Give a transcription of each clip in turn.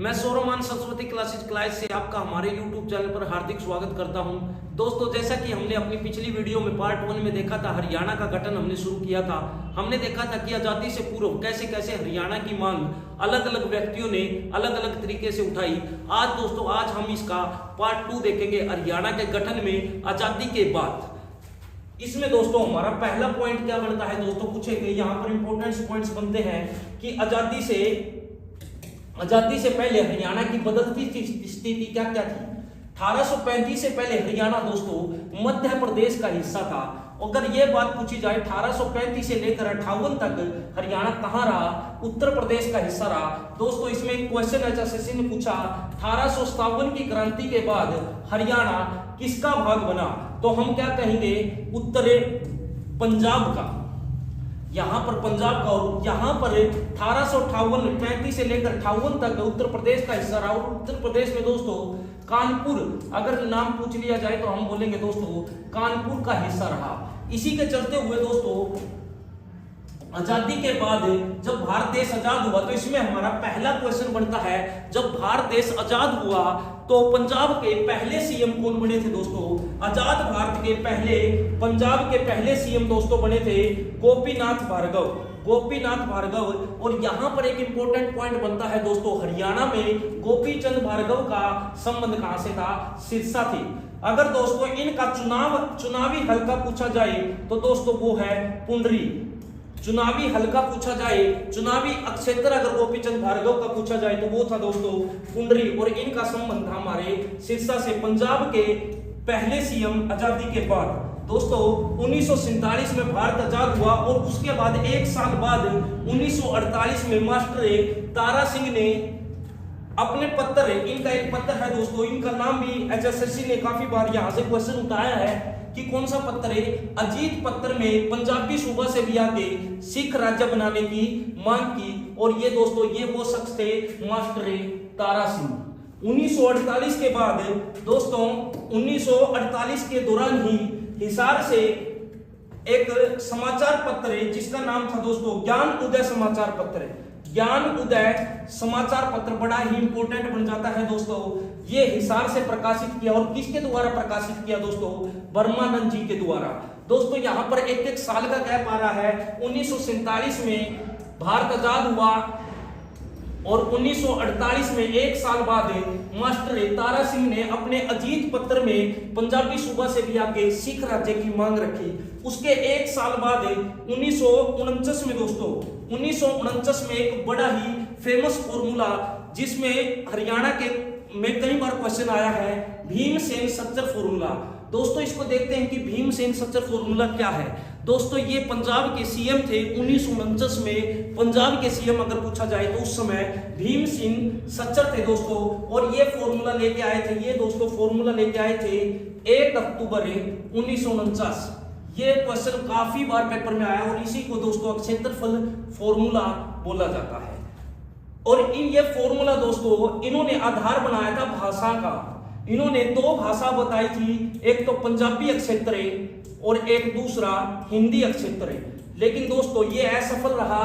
मैं सौरमान सरस्वती क्लास से आपका हमारे YouTube चैनल पर हार्दिक स्वागत करता हूं। दोस्तों, जैसा कि हमने अपनी पिछली वीडियो में पार्ट 1 में देखा था, हरियाणा का गठन हमने शुरू किया था। हमने देखा था कि आजादी से पूर्व कैसे कैसे हरियाणा की मांग अलग अलग व्यक्तियों ने अलग अलग तरीके से उठाई। आज हम इसका पार्ट 2 देखेंगे, हरियाणा के गठन में आजादी के बाद। इसमें दोस्तों हमारा पहला पॉइंट क्या बनता है दोस्तों, पूछे गए यहाँ पर इंपॉर्टेंट पॉइंट्स बनते हैं कि आजादी से पहले हरियाणा की बदलती स्थिति क्या क्या थी। 1835 से पहले हरियाणा दोस्तों मध्य प्रदेश का हिस्सा था। अगर यह बात पूछी जाए 1835 से लेकर 58 तक हरियाणा कहां रहा, उत्तर प्रदेश का हिस्सा रहा। दोस्तों इसमें एक क्वेश्चन एचएसएससी ने पूछा, 1857 की क्रांति के बाद हरियाणा किसका भाग बना, तो हम क्या कहेंगे, उत्तरी पंजाब का। यहां पर पंजाब का, और यहां पर 1858 35 से लेकर 58 तक उत्तर प्रदेश का हिस्सा रहा। और उत्तर प्रदेश में दोस्तों कानपुर, अगर नाम पूछ लिया जाए तो हम बोलेंगे दोस्तों कानपुर का हिस्सा रहा। इसी के चलते हुए दोस्तों आजादी के बाद जब भारत देश आजाद हुआ, तो इसमें हमारा पहला क्वेश्चन बनता है, जब भारत देश आजाद हुआ तो पंजाब के पहले सीएम कौन बने थे दोस्तों। आजाद भारत के पहले पंजाब के पहले सीएम दोस्तों बने थे गोपीनाथ भार्गव। और यहां पर एक इंपॉर्टेंट पॉइंट बनता है दोस्तों, हरियाणा में गोपीचंद भार्गव का संबंध कहां से था, सिरसा थी। अगर दोस्तों इनका चुनावी हलका पूछा जाए तो दोस्तों वो है पुंडरी। चुनावी हलका पूछा जाए, चुनावी क्षेत्र अगर गोपीचंद भार्गव का पूछा जाए तो वो था दोस्तों पुंडरी। और इनका संबंध था हमारे सिरसा से, पंजाब के पहले सीएम आजादी के बाद। दोस्तों 1947 में भारत आजाद हुआ और उसके बाद एक साल बाद 1948 में मास्टर तारा सिंह ने अपने पत्र, इनका एक पत्र है दोस्तों, इनका नाम भी एचएसएससी ने काफी बार यहां से क्वेश्चन उठाया है कि कौन सा पत्र है, अजीत पत्र में पंजाबी सूबा से भी आके सिख राज्य बनाने की मांग की। और ये दोस्तों ये वो शख्स थे मास्टर तारा सिंह। 1948 के बाद दोस्तों 1948 के दौरान ही हिसार से एक समाचार पत्र है जिसका नाम था दोस्तों ज्ञान उदय समाचार पत्र। ज्ञान उदय समाचार पत्र बड़ा ही इंपॉर्टेंट बन जाता है दोस्तों। ये हिसार से प्रकाशित किया, और किसके द्वारा प्रकाशित किया दोस्तों, ब्रह्मानंद जी के द्वारा। दोस्तों यहां पर एक साल का गैप आ रहा है। 1947 में भारत आजाद हुआ और 1948 में एक साल बाद मास्टर तारा सिंह ने अपने अजीत पत्र में पंजाबी सूबा से भी आके सिख राज्य की मांग रखी। उसके एक साल बाद 1949 में दोस्तों 1949 में एक बड़ा ही फेमस फॉर्मूला, जिसमें हरियाणा के में कई बार क्वेश्चन आया है, भीमसेन सच्चर फॉर्मूला। दोस्तों इसको देखते हैं कि भीमसेन सच्चर फॉर्मूला क्या है। दोस्तों ये पंजाब के सीएम थे 1949 में। पंजाब के सीएम अगर पूछा जाए तो उस समय भीमसेन सच्चर थे दोस्तों। और ये फॉर्मूला लेके आए थे, ये दोस्तों फॉर्मूला लेके आए थे 1 अक्टूबर 1949। ये क्वेश्चन काफी बार पेपर में आया और इसी को दोस्तों क्षेत्रफल फॉर्मूला बोला जाता है। और ये फॉर्मूला दोस्तों इन्होंने आधार बनाया था भाषा का। इन्होंने 2 भाषा बताई थी, एक तो पंजाबी क्षेत्र और एक दूसरा हिंदी क्षेत्र। लेकिन दोस्तों ये असफल रहा,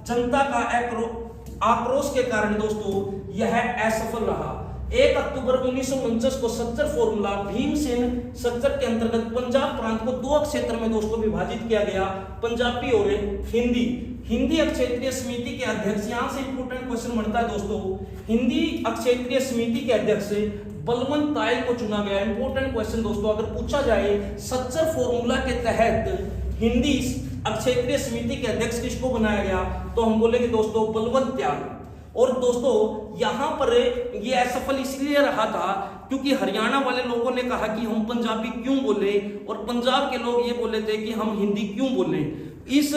जनता का आक्रोश के कारण दोस्तों यह असफल रहा। 1 अक्टूबर 1949 को सच्चर फॉर्मूला भीमसेन सच्चर के अंतर्गत पंजाब प्रांत को 2 क्षेत्र में दोस्तों विभाजित किया गया, पंजाबी और हिंदी। हिंदी क्षेत्रीय समिति के अध्यक्ष, यहां से इंपोर्टेंट क्वेश्चन बनता है दोस्तों, हिंदी क्षेत्रीय समिति के अध्यक्ष बलवंत तायल को चुना गया। इंपोर्टेंट क्वेश्चन दोस्तों अगर पूछा जाए सच्चर फॉर्मूला के तहत हिंदी क्षेत्रीय समिति के अध्यक्ष किसको बनाया गया, तो हम बोलेंगे दोस्तों बलवंत त्याल। और दोस्तों यहां पर ये असफल इसलिए रहा था क्योंकि हरियाणा वाले लोगों ने कहा कि हम पंजाबी क्यों बोले, और पंजाब के लोग ये बोले थे कि हम हिंदी क्यों बोले। इस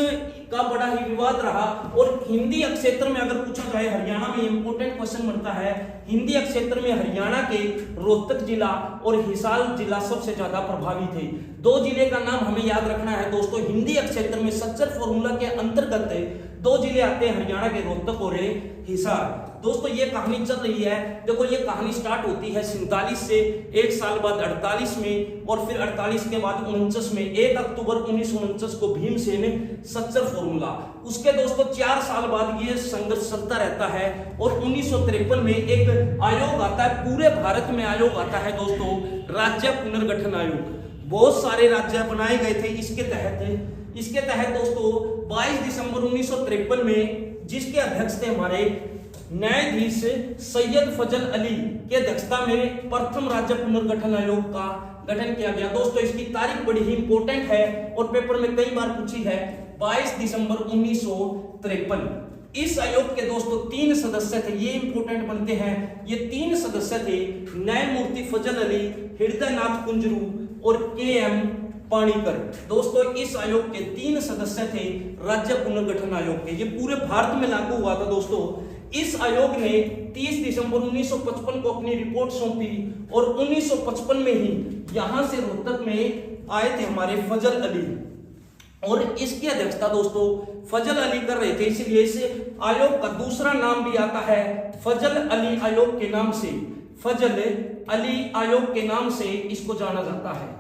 का बड़ा ही विवाद रहा। और हिंदी क्षेत्र में अगर पूछा जाए, हरियाणा में इंपोर्टेंट क्वेश्चन बनता है, हिंदी क्षेत्र में हरियाणा के रोहतक जिला और हिसार जिला सबसे ज्यादा प्रभावी थे। 2 जिले का नाम हमें याद रखना है दोस्तों। हिंदी क्षेत्र में सच्चर फॉर्मूला के अंतर्गत 2 जिले आते हैं हरियाणा के, रोहतक और हिसार। दोस्तों ये कहानी चल रही है, देखो ये कहानी स्टार्ट होती है 47 से, एक साल बाद 48 में, और फिर 48 के बाद 49 में। 1 अक्टूबर 1949 को भीमसेन सच्चर फॉर्मूला। उसके दोस्तों 4 साल बाद ये संघर्ष चलता रहता है और 1953 में एक आयोग आता है, पूरे भारत में आयोग आता है दोस्तों, राज्य पुनर्गठन आयोग। बहुत सारे राज्य बनाए गए थे इसके तहत दोस्तों 22 दिसंबर 1953 में, जिसके अध्यक्ष थे हमारे न्यायाधीश सैयद फजल अली की अध्यक्षता में, प्रथम राज्य पुनर्गठन आयोग का गठन किया गया। दोस्तों इसकी तारीख बड़ी ही इंपॉर्टेंट है और पेपर में कई बार पूछी है, 22 दिसंबर 1953। इस आयोग के दोस्तों 3 सदस्य थे, ये इंपॉर्टेंट बनते हैं। ये 3 सदस्य थे, न्यायमूर्ति फजल अली, हृदयनाथ कुंजरू और के.एम. पाणिकर। दोस्तों इस आयोग के 3 सदस्य थे राज्य पुनर्गठन आयोग के। ये पूरे भारत में लागू हुआ था दोस्तों। इस आयोग ने 30 दिसंबर 1955 को अपनी रिपोर्ट सौंपी और 1955 में ही यहां से रोहतक में आए थे हमारे फजल अली, और इसकी अध्यक्षता दोस्तों फजल अली कर रहे थे, इसलिए इस आयोग का दूसरा नाम भी आता है फजल अली आयोग के नाम से। फजल अली आयोग के नाम से इसको जाना जाता है।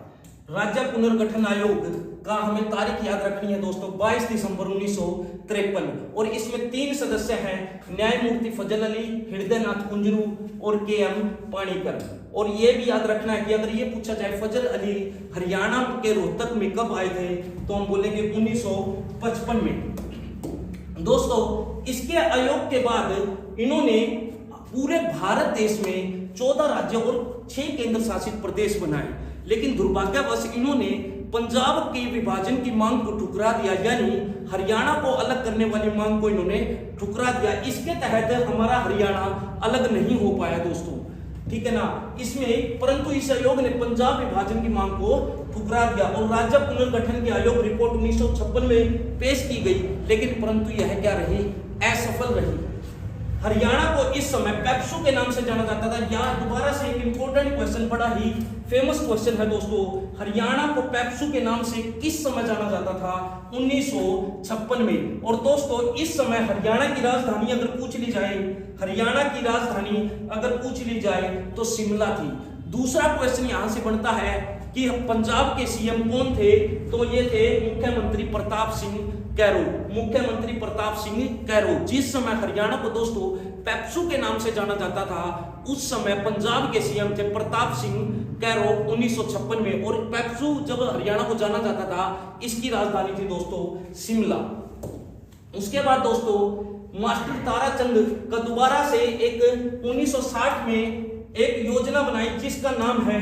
राज्य पुनर्गठन आयोग का हमें तारीख याद रखनी है दोस्तों, 22 दिसंबर 1953, और इसमें 3 सदस्य हैं, न्यायमूर्ति फजल अली, हृदयनाथ कुंजरू और के.एम. पाणिकर। और ये भी याद रखना है कि अगर ये पूछा जाए फजल अली हरियाणा के रोहतक में कब आए थे, तो हम बोलेंगे 1955 में। दोस्तों इसके आयोग के बाद इन्होंने पूरे भारत देश में 14 राज्य और 6 केंद्र शासित प्रदेश बनाए, लेकिन दुर्भाग्यवश इन्होंने पंजाब के विभाजन की मांग को ठुकरा दिया, यानी हरियाणा को अलग करने वाली मांग को इन्होंने ठुकरा दिया। इसके तहत हमारा हरियाणा अलग नहीं हो पाया दोस्तों, ठीक है ना, इसमें। परंतु इस आयोग ने पंजाब विभाजन की मांग को ठुकरा दिया और राज्य पुनर्गठन की आयोग रिपोर्ट 1956 में पेश की गई, लेकिन परंतु यह क्या रही, असफल रही। हरियाणा को इस समय पेप्सू के नाम से जाना जाता था। यहाँ दोबारा से एक इंपॉर्टेंट क्वेश्चन, बड़ा ही फेमस क्वेश्चन है दोस्तों, हरियाणा को पेप्सू के नाम से किस समय जाना जाता था, 1956 में। और दोस्तों इस समय हरियाणा की राजधानी अगर पूछ ली जाए, हरियाणा की राजधानी अगर पूछ ली जाए तो शिमला थी। दूसरा क्वेश्चन यहां से बनता है कि पंजाब के सीएम कौन थे, तो ये थे मुख्यमंत्री प्रताप सिंह कैरो। मुख्यमंत्री प्रताप सिंह कैरो। जिस समय हरियाणा को दोस्तों पेप्सू के नाम से जाना जाता था, उस समय पंजाब के सीएम थे प्रताप सिंह कैरो 1956 में, और पेप्सू जब हरियाणा को जाना जाता था, इसकी राजधानी थी दोस्तों शिमला। उसके बाद दोस्तों मास्टर ताराचंद का दोबारा से एक 1960 में एक योजना बनाई, जिसका नाम है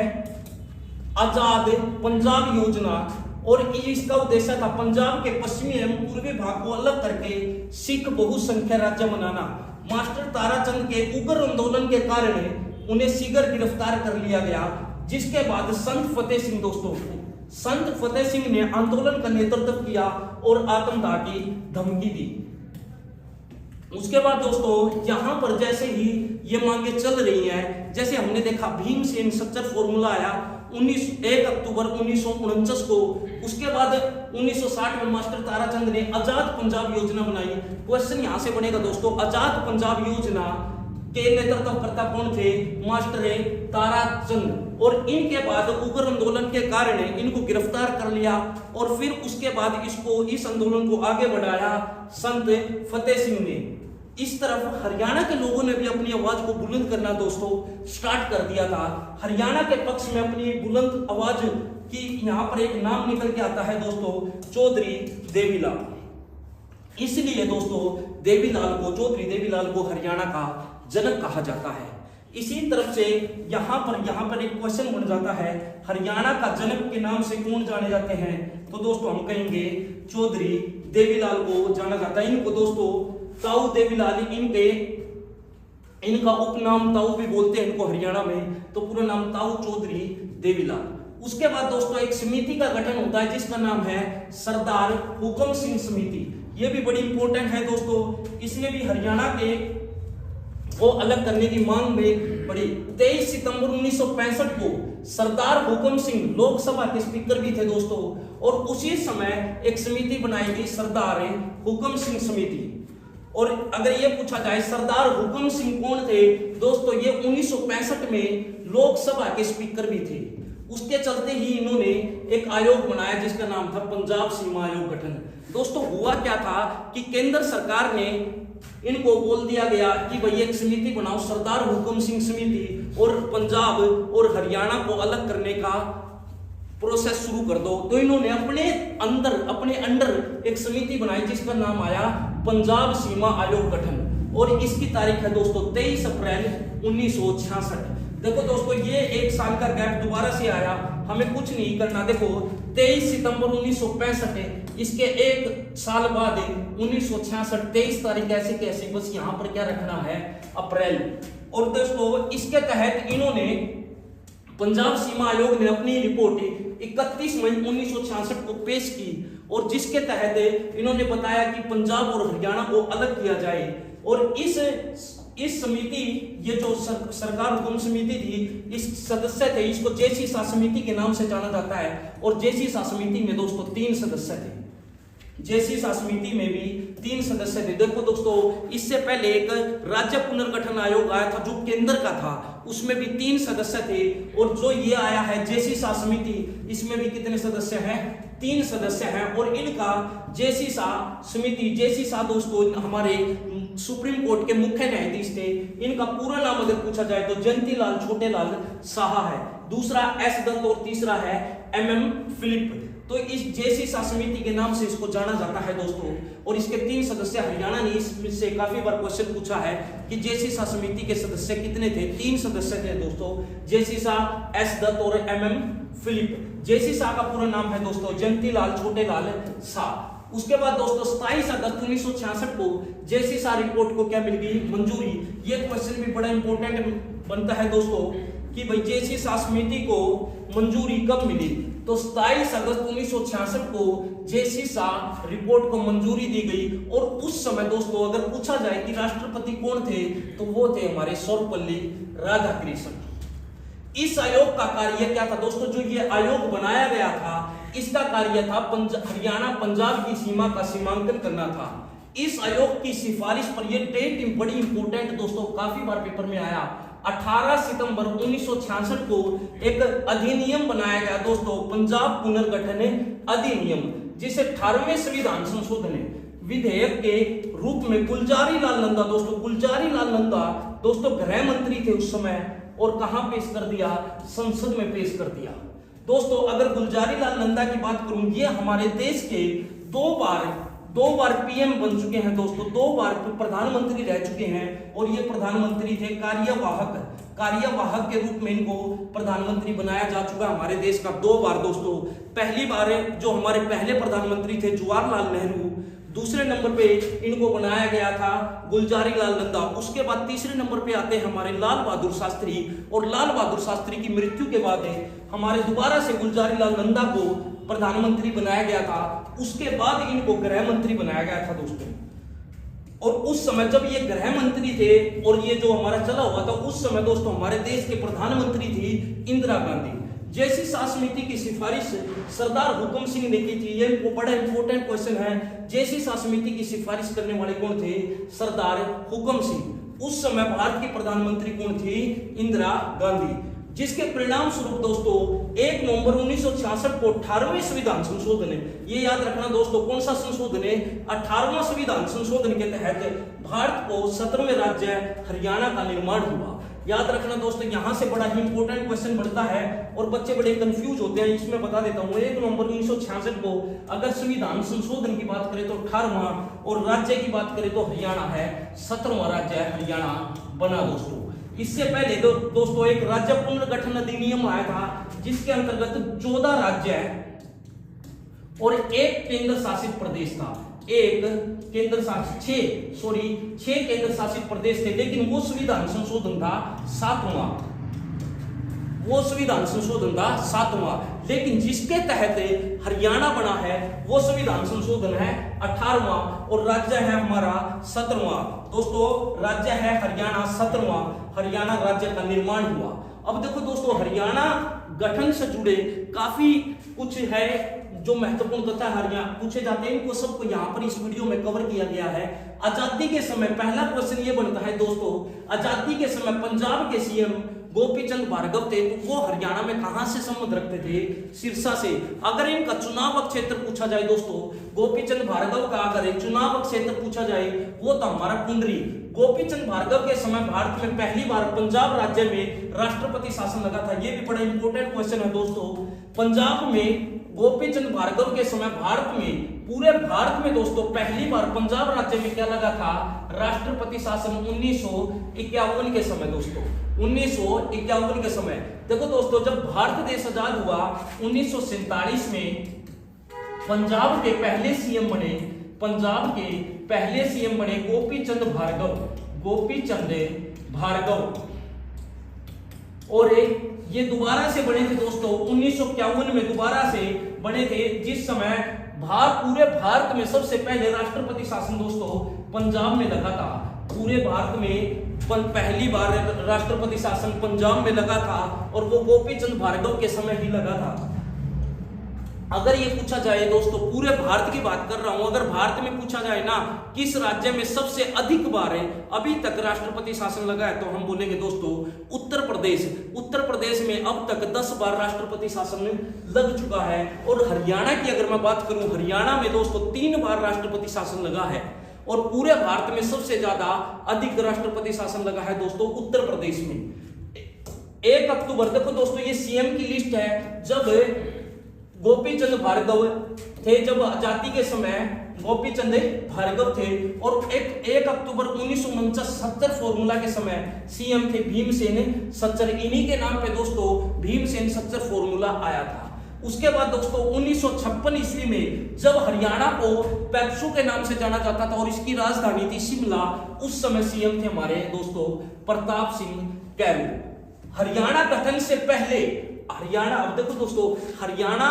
आजाद पंजाब योजना, और इसका उद्देश्य था पंजाब के पश्चिमी एवं पूर्वी भाग को अलग करके सिख बहुसंख्य राज्य बनाना। मास्टर ताराचंद के उग्र आंदोलन के कारण उन्हें शीघ्र गिरफ्तार कर लिया गया, जिसके बाद संत फतेह सिंह दोस्तों, संत फतेह सिंह ने आंदोलन का नेतृत्व किया और आत्मदाह की धमकी दी। उसके बाद दोस्तों यहां पर जैसे ही ये मांगे चल रही हैं, जैसे हमने देखा भीमसेन सच्चर फॉर्मूला आया 1 अक्टूबर 1949 को। उसके बाद 1960 में मास्टर ताराचंद ने आजाद पंजाब योजना बनाई। क्वेश्चन यहां से बनेगा दोस्तों, आजाद पंजाब योजना के नेतृत्वकर्ता कौन थे, मास्टर ताराचंद। और इनके बाद उग्र आंदोलन के कारण इनको गिरफ्तार कर लिया, और फिर उसके बाद इस आंदोलन को आगे बढ़ाया संत फतेह सिंह ने। इस तरफ हरियाणा के लोगों ने भी अपनी आवाज को बुलंद करना दोस्तों स्टार्ट कर दिया था। हरियाणा के पक्ष में अपनी बुलंद आवाज की यहाँ पर एक नाम निकल के आता है दोस्तों, चौधरी देवीलाल। इसलिए दोस्तों चौधरी देवीलाल को हरियाणा का जनक कहा जाता है। इसी तरफ से यहाँ पर एक क्वेश्चन बन जाता है, हरियाणा का जनक के नाम से कौन जाने जाते हैं, तो दोस्तों हम कहेंगे चौधरी देवीलाल को जाना जाता है। इनको दोस्तों ताऊ देवीलाल, इनका उपनाम ताऊ भी बोलते हैं इनको हरियाणा में, तो पूरा नाम ताऊ चौधरी देवीलाल। उसके बाद दोस्तों एक समिति का गठन होता है, जिसका नाम है सरदार हुकम सिंह समिति। ये भी बड़ी इंपॉर्टेंट है दोस्तों, इसने भी हरियाणा के को अलग करने की मांग में पड़ी। 23 सितंबर 1965 को सरदार हुकम सिंह लोकसभा के स्पीकर भी थे दोस्तों, और उसी समय एक समिति बनाई गई सरदार हुकम सिंह समिति। और अगर ये पूछा जाए सरदार हुकम सिंह कौन थे दोस्तों, ये 1965 में लोकसभा के स्पीकर भी थे। उसके चलते ही इन्होंने एक आयोग बनाया जिसका नाम था पंजाब सीमा आयोग गठन। दोस्तों हुआ क्या था कि केंद्र सरकार ने इनको बोल दिया गया कि भाई एक समिति बनाओ, सरदार हुकुम सिंह समिति, और पंजाब और हरियाणा को अलग करने का प्रोसेस शुरू कर दो। तो इन्होंने अपने अंडर एक समिति बनाई जिसका नाम आया पंजाब सीमा आयोग गठन, और इसकी तारीख है दोस्तों 23 अप्रैल 1966। देखो दोस्तों ये एक साल का गैप दोबारा से आया, हमें कुछ नहीं करना। देखो 23 सितंबर 1965 है, इसके एक साल बाद 1966 23 तारीख ऐसे कैसे, बस यहाँ पर क्या रखना है अप्रैल। और दोस्तों इसके तहत इन्होंने पंजाब सीमा आयोग ने अपनी रिपोर्ट 31 मई 1966 को पेश की, और जिसके तहत इन्होंने बताया कि पंजाब और हरियाणा को अलग किया जाए। और इस समिति, ये जो सरकार हुकुम समिति थी, इस सदस्य थे, इसको जेसी शाह समिति के नाम से जाना जाता है। और जेसी शाह समिति में दोस्तों 3 सदस्य थे, जेसी शाह समिति में भी 3 सदस्य थे। देखो दोस्तों इससे पहले एक राज्य पुनर्गठन आयोग आया था जो केंद्र का था, उसमें भी 3 सदस्य थे। और जो ये आया है जेसी शाह समिति, इसमें भी कितने सदस्य हैं? 3 सदस्य हैं। और इनका जेसी शाह समिति, जेसी शाह दोस्तों हमारे सुप्रीम कोर्ट के मुख्य न्यायाधीश थे। इनका पूरा नाम अगर पूछा जाए तो जयंतीलाल छोटेलाल शाह है, दूसरा एस दत्त और तीसरा है MM फिलिप। तो इस जेसी शाह समिति के नाम से इसको जाना जाता है दोस्तों। और इसके 3 सदस्य, हरियाणा ने इससे काफी बार क्वेश्चन पूछा है कि जेसी शाह समिति के सदस्य कितने थे? 3 सदस्य थे दोस्तों, जेसी शाह, एस दत्त और MM फिलिप। जेसी शाह का पूरा नाम है दोस्तों जयंतीलाल छोटेलाल शाह। उसके बाद दोस्तों 27 अगस्त 1966 को जेसी शाह रिपोर्ट को क्या मिल गई? मंजूरी। ये क्वेश्चन भी बड़ा इंपॉर्टेंट बनता है दोस्तों कि भाई जेसी शाह समिति को मंजूरी कब मिली? तो 27 अगस्त 1966 को जेसी शाह रिपोर्ट को मंजूरी दी गई। और उस समय दोस्तों अगर पूछा जाए कि राष्ट्रपति कौन थे, तो वो थे हमारे सर्वपल्ली राधाकृष्णन। इस आयोग का कार्य क्या था दोस्तों? जो ये आयोग बनाया गया था, इसका कार्य था हरियाणा पंजाब की सीमा का सीमांकन करना था। इस आयोग की सिफारिश पर, यह डेट बड़ी इंपॉर्टेंट दोस्तों, काफी बार पेपर में आया, 18 सितंबर 1966 को एक अधिनियम बनाया गया दोस्तों, पंजाब पुनर्गठन अधिनियम, जिसे 18वें संविधान संशोधन विधेयक के रूप में गुलजारी लाल नंदा दोस्तों गृह मंत्री थे उस समय, और कहां पेश कर दिया? संसद में पेश कर दिया। दोस्तों अगर गुलजारी लाल नंदा की बात करूं, ये हमारे देश के दो बार पीएम बन चुके हैं दोस्तों, 2 बार प्रधानमंत्री रह चुके हैं। और ये प्रधानमंत्री थे कार्यवाहक के रूप में इनको प्रधानमंत्री बनाया जा चुका है हमारे देश का 2 बार दोस्तों। पहली बार जो हमारे पहले प्रधानमंत्री थे जवाहरलाल नेहरू, दूसरे नंबर पे इनको बनाया गया था गुलजारी लाल नंदा। उसके बाद तीसरे नंबर पे आते हैं हमारे लाल बहादुर शास्त्री, और लाल बहादुर शास्त्री की मृत्यु के बाद हमारे दोबारा से गुलजारी लाल नंदा को प्रधानमंत्री बनाया गया था। उसके बाद इनको गृह मंत्री बनाया गया था दोस्तों। और उस समय जब ये गृह मंत्री थे और ये जो हमारा चला हुआ था, उस समय दोस्तों हमारे देश के प्रधानमंत्री थी इंदिरा गांधी। जेसी शाह समिति की सिफारिश सरदार हुकुम सिंह ने की थी। ये बड़ा इंपॉर्टेंट क्वेश्चन है, जेसी शाह समिति की सिफारिश करने वाले कौन थे? सरदार हुकुम सिंह। उस समय भारत की प्रधानमंत्री कौन थी? इंदिरा गांधी। जिसके परिणाम स्वरूप दोस्तों 1 नवंबर 1966 को 18वें संविधान संशोधन, ये याद रखना दोस्तों, कौन सा संशोधन है? 18वां संविधान संशोधन के तहत भारत को 17वें राज्य हरियाणा का निर्माण हुआ। याद रखना दोस्तों, यहां से बड़ा ही इंपॉर्टेंट क्वेश्चन बढ़ता है और बच्चे बड़े कंफ्यूज होते हैं। इसमें बता देता हूं, 1 नवंबर 1966 को अगर संविधान संशोधन की बात करें तो 18वां, और राज्य की बात करें तो हरियाणा है 17वां राज्य हरियाणा बना दोस्तों। इससे पहले दोस्तों एक राज्य पुनर्गठन अधिनियम आया था, जिसके अंतर्गत 14 राज्य और एक केंद्र शासित प्रदेश था। 6 केंद्र शासित प्रदेश थे, लेकिन वो संविधान संशोधन था 7वां। लेकिन जिसके तहत हरियाणा बना है वो संविधान संशोधन है 18वां, और राज्य है हमारा 17वां। दोस्तों राज्य है हरियाणा 17वां, हरियाणा राज्य का निर्माण हुआ। अब देखो दोस्तों, हरियाणा गठन से जुड़े काफी कुछ है जो महत्वपूर्ण तथ्य हरियाणा पूछे जाते हैं, इनको सबको यहाँ पर इस वीडियो में कवर किया गया है। आजादी के समय पहला क्वेश्चन ये बनता है दोस्तों, आजादी के समय पंजाब के सीएम गोपीचंद भार्गव थे, तो वो हरियाणा में कहां से संबंध रखते थे? सिरसा से। अगर इनका चुनाव क्षेत्र पूछा जाए दोस्तों, गोपीचंद भार्गव का अगर चुनाव क्षेत्र पूछा जाए वो तो हमारा पुंडरी। गोपीचंद भार्गव के समय भारत में पहली बार पंजाब राज्य में राष्ट्रपति शासन लगा था। ये भी बड़ा इंपॉर्टेंट क्वेश्चन है दोस्तों। पंजाब में गोपीचंद भार्गव के समय भारत में, पूरे भारत में दोस्तों पहली बार पंजाब राज्य में क्या लगा था? राष्ट्रपति शासन 1951 के समय दोस्तों, 1951 के समय। देखो दोस्तों, जब भारत देश आजाद हुआ 1947 में पंजाब के पहले सीएम बने, पंजाब के पहले सीएम बने गोपीचंद भार्गव, गोपीचंद भार्गव। और ये दोबारा से बने थे दोस्तों 1951 में दोबारा से बने थे, जिस समय पूरे भारत में सबसे पहले राष्ट्रपति शासन दोस्तों पंजाब में लगा था। पूरे भारत में पहली बार राष्ट्रपति शासन पंजाब में लगा था और वो गोपीचंद भार्गव के समय ही लगा था। अगर ये पूछा जाए दोस्तों, पूरे भारत की बात कर रहा हूं, अगर भारत में पूछा जाए ना किस राज्य में सबसे अधिक बार अभी तक राष्ट्रपति शासन लगा है, तो हम बोलेंगे दोस्तों उत्तर प्रदेश। उत्तर प्रदेश में अब तक 10 बार राष्ट्रपति शासन लग चुका है। और हरियाणा की अगर मैं बात करूं, हरियाणा में दोस्तों 3 बार राष्ट्रपति शासन लगा है। और पूरे भारत में सबसे ज्यादा अधिक राष्ट्रपति शासन लगा है दोस्तों उत्तर प्रदेश में। 1 अक्टूबर, देखो दोस्तों ये सीएम की लिस्ट है, जब गोपीचंद भार्गव थे, जब आजादी के समय गोपीचंद भार्गव थे। और 1 अक्टूबर 1949 70 फॉर्मूला के समय सीएम थे भीमसेन सच्चर। इन्हीं के नाम पे दोस्तों भीमसेन सच्चर फॉर्मूला आया था। उसके बाद दोस्तों 1956 ईस्वी में जब हरियाणा को पेप्सू के नाम से जाना जाता था और इसकी राजधानी थी शिमला, उस समय सीएम थे हमारे दोस्तों प्रताप सिंह कैरू। हरियाणा गठन से पहले, हरियाणा, अब देखो दोस्तों, हरियाणा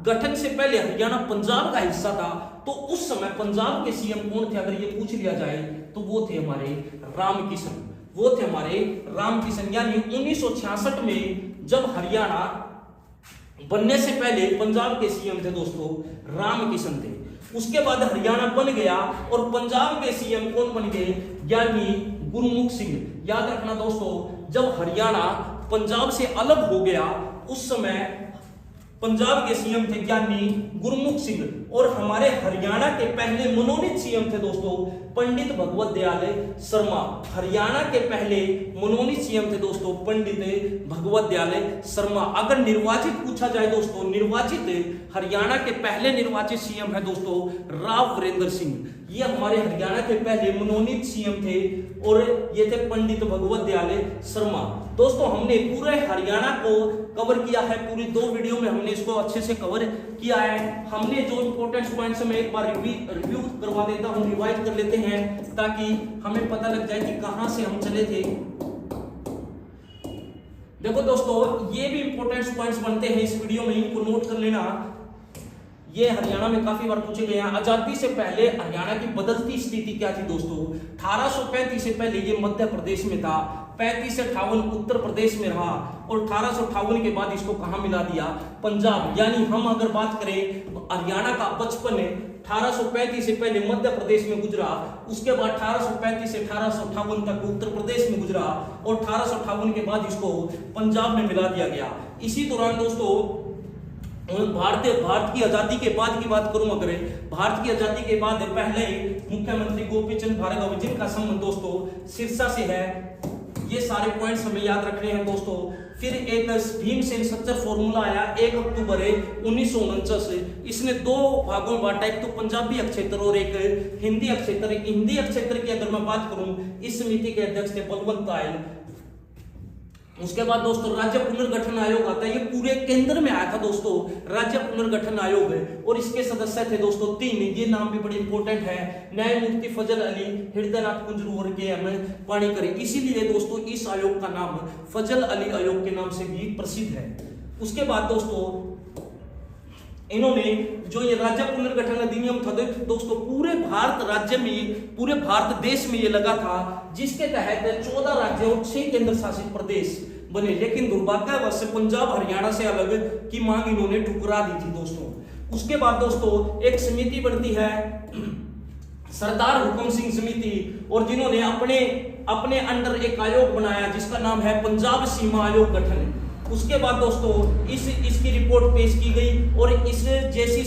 गठन से पहले हरियाणा पंजाब का हिस्सा था, तो उस समय पंजाब के सीएम कौन थे अगर ये पूछ लिया जाए, तो वो थे हमारे रामकिशन, वो थे हमारे रामकिशन। यानी 1966 में जब हरियाणा बनने से पहले पंजाब के सीएम थे दोस्तों रामकिशन थे। उसके बाद हरियाणा बन गया और पंजाब के सीएम कौन बन गए? यानी गुरमुख सिंह। याद रखना दोस्तों, जब हरियाणा पंजाब से अलग हो गया उस समय पंजाब के सीएम थे ज्ञानी गुरमुख सिंह। और हमारे हरियाणा के पहले मनोनीत सीएम थे दोस्तों पंडित भगवत दयाल शर्मा। हरियाणा के पहले मनोनीत सीएम थे दोस्तों पंडित भगवत दयाल शर्मा। अगर निर्वाचित पूछा जाए दोस्तों, निर्वाचित हरियाणा के पहले निर्वाचित सीएम है दोस्तों राव वीरेंद्र सिंह। ये हमारे हरियाणा के पहले मनोनीत सीएम थे और ये थे पंडित भगवत दयाल शर्मा। दोस्तों हमने पूरे हरियाणा को कवर किया है, पूरी 2 वीडियो में हमने इसको अच्छे से कवर किया है। हमने जो इंपॉर्टेंट पॉइंट्स में एक बार रिव्यू करवा देता हूं, रिवाइज कर लेते हैं ताकि हमें पता लग जाए कि कहां से हम चले थे। देखो दोस्तों, ये भी इंपॉर्टेंट पॉइंट्स बनते हैं इस वीडियो में, इनको नोट कर लेना। ये हरियाणा में काफी बार पूछे गए हैं। आजादी से पहले हरियाणा की बदलती स्थिति क्या थी दोस्तों? 1835 से पहले ये मध्य प्रदेश में था, 35 से 58 उत्तर प्रदेश में रहा और 1858 के बाद इसको कहां मिला दिया? पंजाब। यानी हम अगर बात करें हरियाणा का बचपन 1835 से पहले मध्य प्रदेश में गुजरा, उसके बाद 1835 से 1858 तक उत्तर प्रदेश में गुजरा और 1858 के बाद इसको पंजाब में मिला दिया गया। इसी दौरान दोस्तों भारत की आजादी के बाद की बात करूं, अगर भारत की आजादी के बाद पहले मुख्यमंत्री गोपीचंद भार्गव, जिनका संबंध दोस्तों सिरसा से है, ये सारे पॉइंट्स हमें याद रखने हैं दोस्तों। फिर एक भीमसेन सच्चर फॉर्मूला आया 1 अक्टूबर 1949। इसने 2 भागों में बांटा, एक तो पंजाबी अक्षेत्र और एक हिंदी अक्षेत्र। हिंदी अक्षेत्र की अगर मैं बात करूं, इस समिति के अध्यक्ष थे बलवंत आयल। उसके बाद दोस्तों राज्य पुनर्गठन आयोग आता है, ये पूरे केंद्र में आया था दोस्तों राज्य पुनर्गठन आयोग है, और इसके सदस्य थे दोस्तों 3, ये नाम भी बड़े इंपॉर्टेंट है, न्यायमूर्ति फजल अली, हृदयनाथ कुंजरू और के.एम. पाणिकर। इसीलिए दोस्तों इस आयोग का नाम फजल अली आयोग के नाम से भी प्रसिद्ध है। उसके बाद दोस्तों इन्होंने जो ये राज्य पुनर्गठन अधिनियम था दोस्तों पूरे भारत राज्य में, पूरे भारत देश में ये लगा था, जिसके तहत 14 राज्य और 6 केंद्र शासित प्रदेश बने। लेकिन दुर्भाग्यवश पंजाब हरियाणा से अलग की मांग इन्होंने ठुकरा दी थी दोस्तों। उसके बाद दोस्तों एक समिति बनती है सरदार हुकुम सिंह समिति, और जिन्होंने अपने अंडर एक आयोग बनाया जिसका नाम है पंजाब सीमा आयोग गठन। उसके बाद दोस्तों इसकी रिपोर्ट पेश की गई और इस जैसी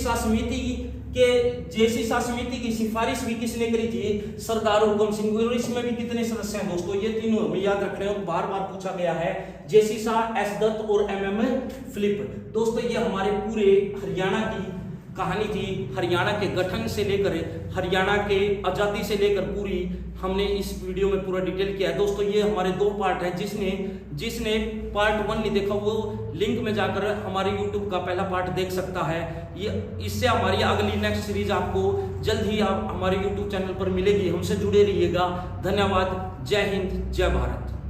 समिति की सिफारिश भी किसने करी थी? सरदार हुकम सिंह। और इसमें भी कितने सदस्य हैं दोस्तों? ये तीनों हमें याद रख रहे हैं, बार बार पूछा गया है, जेसी शाह, एस दत्त और एमएम फिलिप। दोस्तों ये हमारे पूरे हरियाणा की कहानी थी, हरियाणा के गठन से लेकर हरियाणा के आजादी से लेकर पूरी हमने इस वीडियो में पूरा डिटेल किया है। दोस्तों ये हमारे 2 पार्ट हैं, जिसने पार्ट 1 नहीं देखा वो लिंक में जाकर हमारे YouTube का पहला पार्ट देख सकता है। ये इससे हमारी अगली नेक्स्ट सीरीज आपको जल्द ही आप हमारे YouTube चैनल पर मिलेगी। हमसे जुड़े रहिएगा। धन्यवाद। जय हिंद, जय भारत।